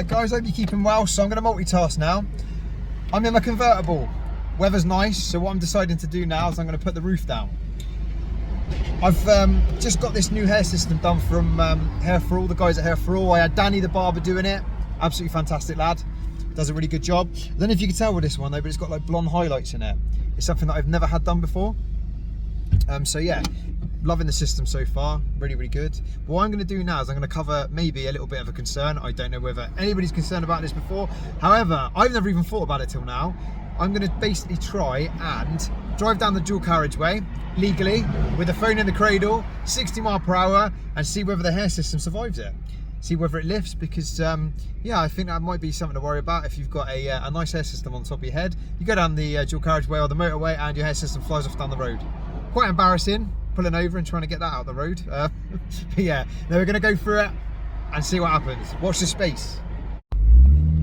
Guys, hope you're keeping well. So I'm going to multitask now. I'm in my convertible. Weather's nice, so what I'm deciding to do now is I'm going to put the roof down. I've just got this new hair system done from Hair For All, the guys at Hair For All. I had Danny the barber doing it. Absolutely fantastic lad. Does a really good job. I don't know if you can tell with this one though, but it's got like blonde highlights in it. It's something that I've never had done before. So yeah, loving the system so far. Really, really good. What I'm going to do now is I'm going to cover maybe a little bit of a concern. I don't know whether anybody's concerned about this before. However, I've never even thought about it till now. I'm going to basically try and drive down the dual carriageway legally with the phone in the cradle, 60 mile per hour, and see whether the hair system survives it. See whether it lifts, because yeah, I think that might be something to worry about if you've got a nice hair system on top of your head. You go down the dual carriageway or the motorway and your hair system flies off down the road. Quite embarrassing, pulling over and trying to get that out of the road. But yeah, now we're going to go through it and see what happens. Watch the space.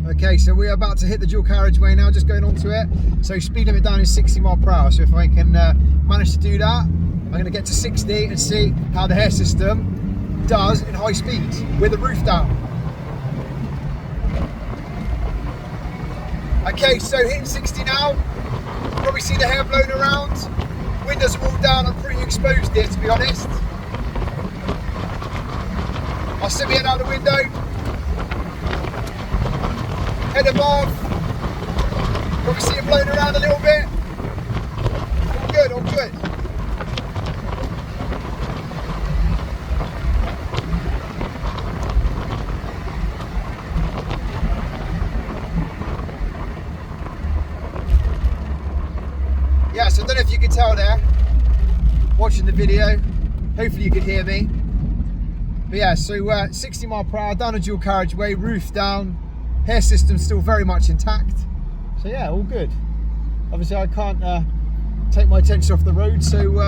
Okay, so we're about to hit the dual carriageway now, just going onto it. So speed limit down is 60 mile per hour. So if I can manage to do that, I'm going to get to 60 and see how the hair system does in high speeds with the roof down. Okay, so hitting 60 now. Probably see the hair blown around. Windows are all down. I'm pretty exposed here, to be honest. I'll sit my head out the window. Head above. Probably see it blown around a little bit. All good, all good. Yeah, so I don't know if you can tell there, watching the video, hopefully you could hear me. But yeah, so 60 mile per hour, down a dual carriageway, roof down, hair system still very much intact. So yeah, all good. Obviously I can't take my attention off the road, so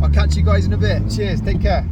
I'll catch you guys in a bit. Cheers, take care.